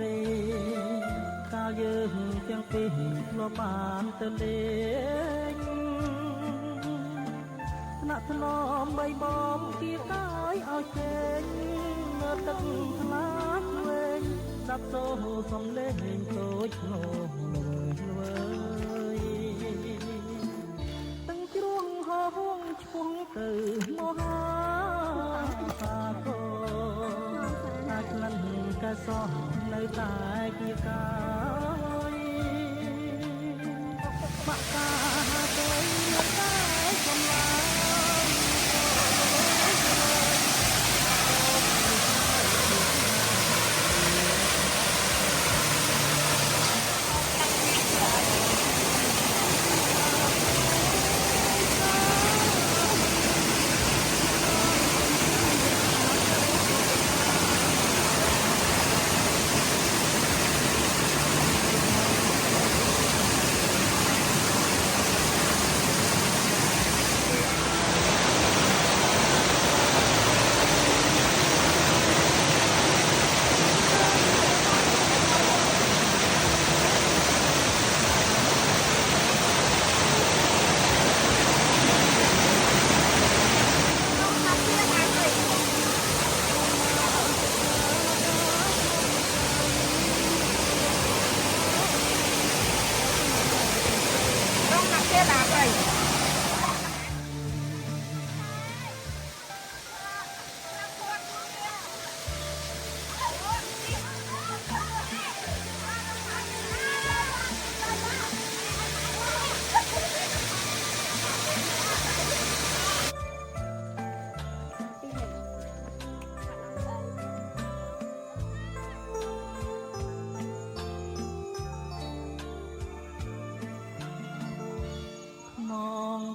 រេកាលយើងទាំងពីរធ្លាប់បានទៅលេងថ្នាក់ថ្នមបីបំគៀកាយឲ្យចេញនៅទឹកថ្លាឆ្វេងស្ដាប់សូរសំឡេងតូចធ្នោល្វើយទាំងជ្រួងហោងឆ្ពងទៅមហាសាគរអាក្លិនកសោះនៅតែគៀកាយបាក់កាទៅនៅតែចំឡា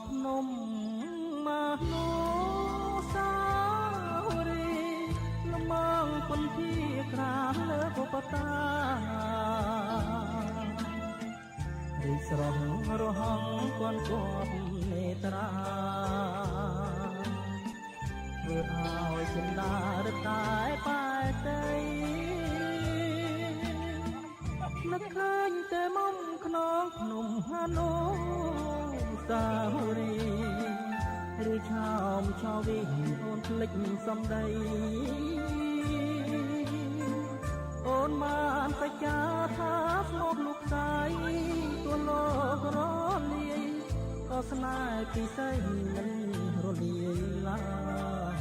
ភ្នំមហោសារីលំងពន្ធាក្រាមលើកបតារីស្រស់រហងគន់គប់នេត្រាធ្វើឲ្យចិន្តារតែបែតីនឹកឃើញតែមុំខ្នងភ្នំហនោសារីឬឆោមឆោវីអូនភ្លេចសំដីអូនបានសច្ចាថាស្មោះលោកស្រីទួលោករលាយក៏ស្នេហ៍ពិសេសមិនរលាយឡើយ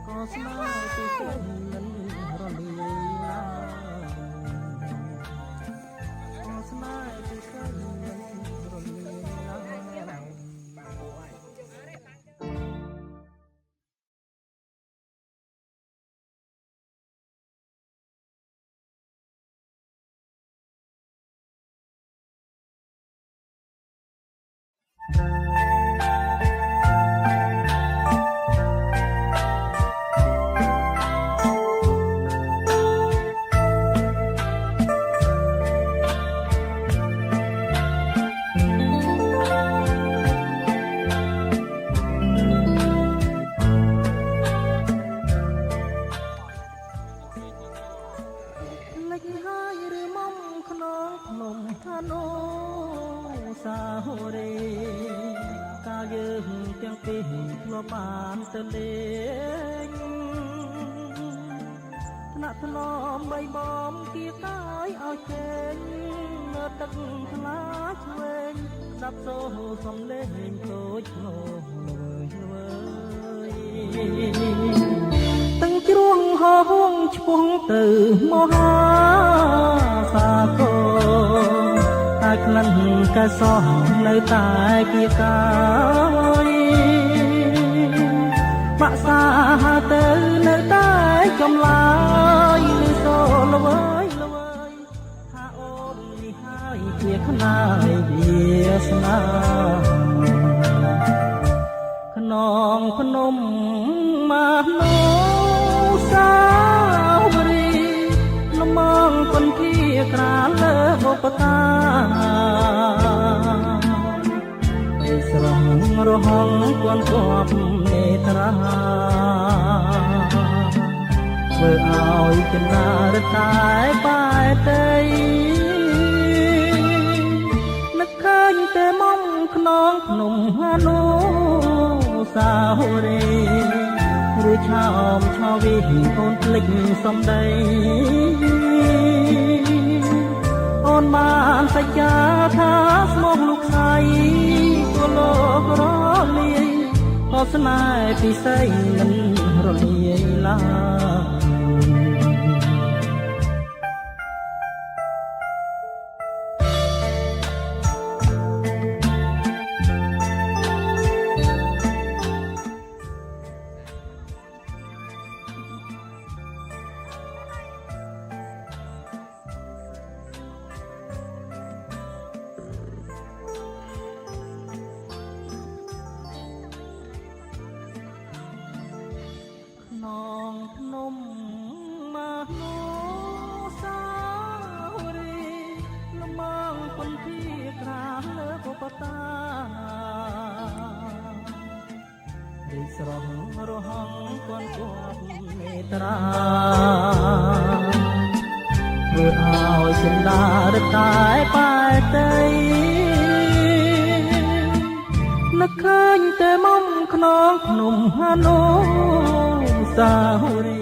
ក៏ស្នេហ៍ពិសេសមិនរលាយឡើយក៏ស្នេហ៍ពិសេសកាលយើងទាំងពីរធ្លាប់បានទៅលេងថ្នាក់ថ្នមបីបំគៀកាយឲ្យចេញនៅទឹកថ្លាឆ្វេងស្ដាប់សូរសំឡេងតូចធ្នោល្វើយទាំងជ្រួងហោងឆ្ពងទៅមហាសាគរតែក្លិនកសោះនៅតែគៀកាយបាក់សាទៅនៅតែចំឡាយលឺសូរល្វើយថាអូននេះហើយជាខ្នាយវាសនាខ្នងភ្នំមហោសារីលំងពន្ធាក្រាលលើបុព្វតាស្រស់រហងគន់គប់នេត្រា ធ្វើឲ្យចំណារតែបែតីនឹកឃើញតែមុំខ្នងភ្នំហានូសាហូរេឬឆោមឆោវិអូនភ្លេចសំដីអូនបានសច្ចាថាស្មោះលោកស្រីក៏លោករលាយក៏ស្នេហ៍ពិសេសមិនរលាយឡើយភ្នំមហោសារីលំងពន្ធាក្រាលលើកបតារីស្រស់រហងគន់គប់មេត្រាធ្វើឲ្យចិន្តារតែបែតីនឹកឃើញតែមុំខ្នងភ្នំហានូសាហូរី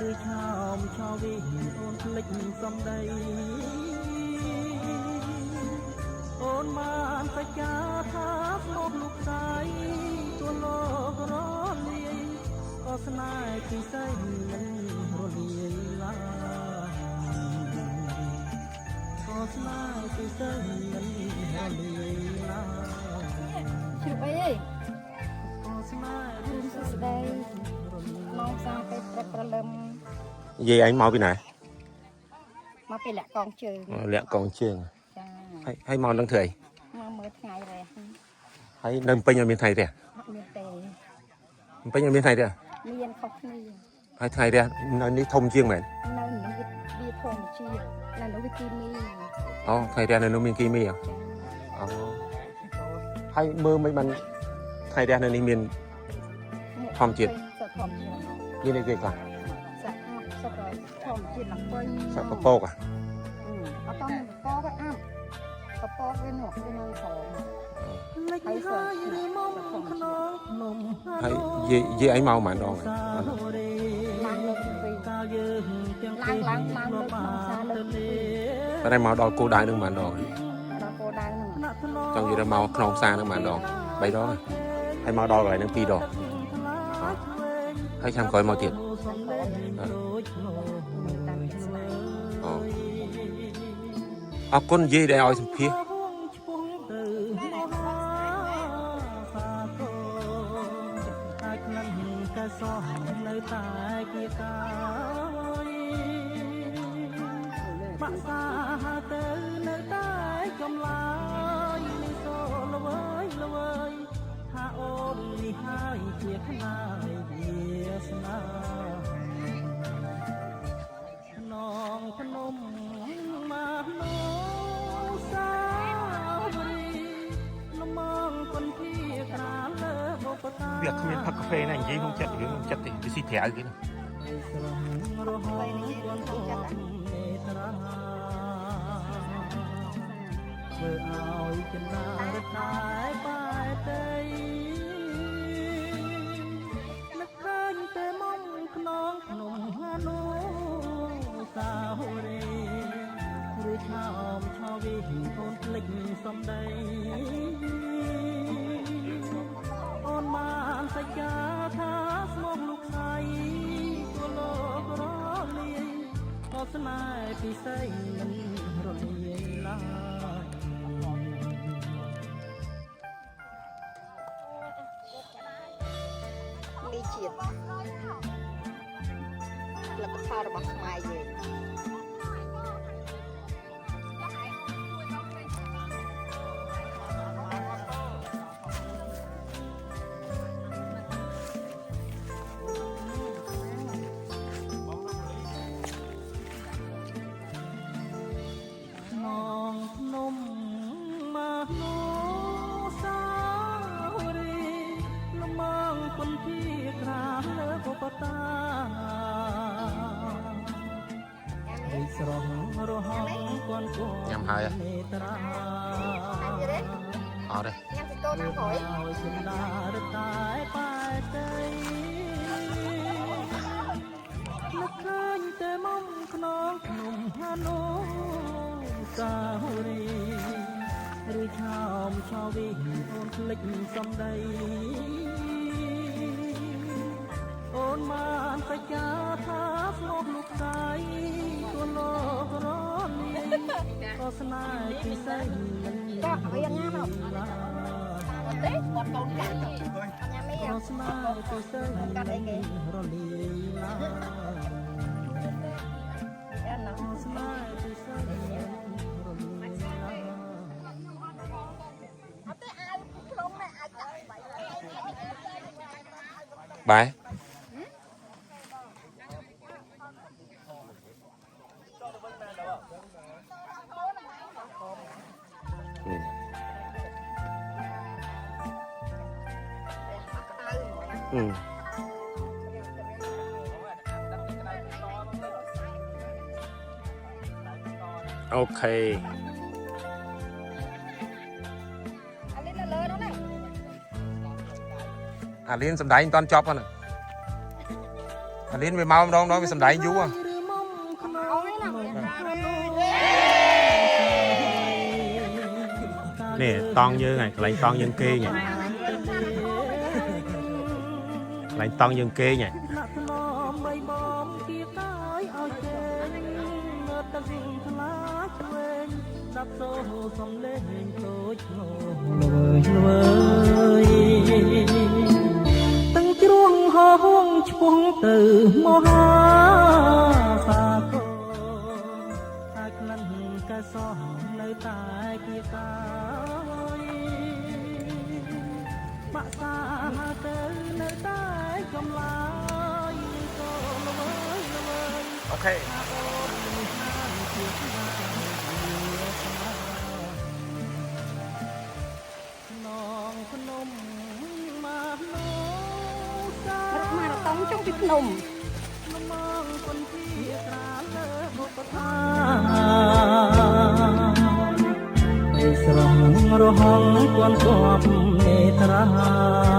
ឬឆោមឆោវិអូនភ្លេចសំដីអូនបានសច្ចាថាស្មោះលោកស្រីទួលោករលាយក៏ស្នេហ៍ពិសេសមិនរលាយឡើយក៏ស្នេហ៍ពិសេសមិនរលាយឡើយជ្រុបអីក៏ស្នេហ៍ពិសេសស្ដីមកសាទៅប្រលឹមនិយាយអញមកពីណាមកពីលាក់កងជើងលាក់កងជើងចាហើយមកនឹងធ្វើអីមកមើលថ្ងៃរះហើយនៅពេញអត់មានថ្ងៃទេមានទេពេញអត់មានថ្ងៃទេមានខុសគ្នាហើយថ្ងៃរះនៅនេះធំជាងមែននៅនេះវាធំជាងនៅនោះវាគីមីអូថ្ងៃរះនៅនោះមានគីមីអូហើយមើលមិនបានថ្ងៃរះនៅនេះមានធម្មជាតិមានអីគេខ្លះសាក់ធម្មជាតិឡើងវិញសាក់កពកអត់តំកពកអាប់កពកវានោះវានៅក្រោមហើយហើយមុំក្នុងនំហើយយាយអញមកប៉ុន្មានដងឡើងលើកពីកាលយើងទាំងពីរឡើងលើកមកសាលើកពីតែមកដល់គោដៅនឹងប៉ុន្មានដងដល់គោដៅនឹងចង់និយាយថាមកក្នុងផ្សារនឹងប៉ុន្មានដង3ដងហើយមកដល់កន្លែងនឹង2ដងហើយចាំក្រោយមកទៀតអរគុណនិយាយដែលឲ្យសម្ភារនៅតែគៀកាយបាក់សាទៅនៅតែកំឡាយនេះសូលវើយលវើយថាអូននេះហើយជាខ្នាយវាស្នានងភ្នំមហោសារីលំងពន្ធាក្រាលលើបបតាវាគ្មានផឹកកាហ្វេណានិយាយក្នុងចិត្តរឿងក្នុងចិត្តទេវាស៊ីត្រៅគេណារហូតក្នុងចិត្តមេត្រាធ្វើឲ្យចិន្តារតែបែតីនឹកឃើញតែមុំខ្នងភ្នំហានូសាហូរេឬឆោមឆោវិអូនភ្លេចសំដីអូនបានសច្ចាថាស្មោះលោកស្រីក៏លោករលាយក៏ស្នេហ៍ពិសេសមិនរលាយឡើយលីជាតិលទ្ធផលរបស់ខ្មែរយើងពន្ធាក្រាលលើកបតា ស្រស់រហ័ងគន់គន់ញ៉ាំហើយមេត្រាអត់ទេញ៉ាំទៅតាមក្រោយឲ្យសិនដារតែបែទៅនឹកឃើញតែមកក្នុងក្នុងហាណូសាហូរីឬឆោមឆោវីអូនភ្លេចសំដីអូនបានបច្ចាថាស្មោកលោកស្រីទួលោករលាយក៏ស្នេហ៍ពិសេសមិនក៏វាញ៉ាំអត់ទេគាត់កូនកាត់ញ៉ាំមីក៏ស្នេហ៍ពិសេសកាត់អីគេរលាយឡាយ៉ាងណាស្នេហ៍ពិសេសរលាយឡាអត់ទេអាវក្នុងនេះអាចចាក់បាយអូខេអាលៀនសំដែងមិនតាន់ចប់ហ្នឹងអាលៀនវាមកម្ដងវាសំដែងយូរនេះតង់យើងហើយកន្លែងតង់យើងគេងហើយកន្លែងតង់យើងគេងហើយដាក់សូសំលេងតូចធ្នោទាំងជ្រួងហោងឆ្ពងទៅមហាសាគរតែក្លិនកែសោះនៅតែគៀកាយបាក់សាទៅនៅតែកំឡាយក៏ល្វើយអូខេចុងពីភ្នំស្រស់រហ័ងគន់គប់នេត្រា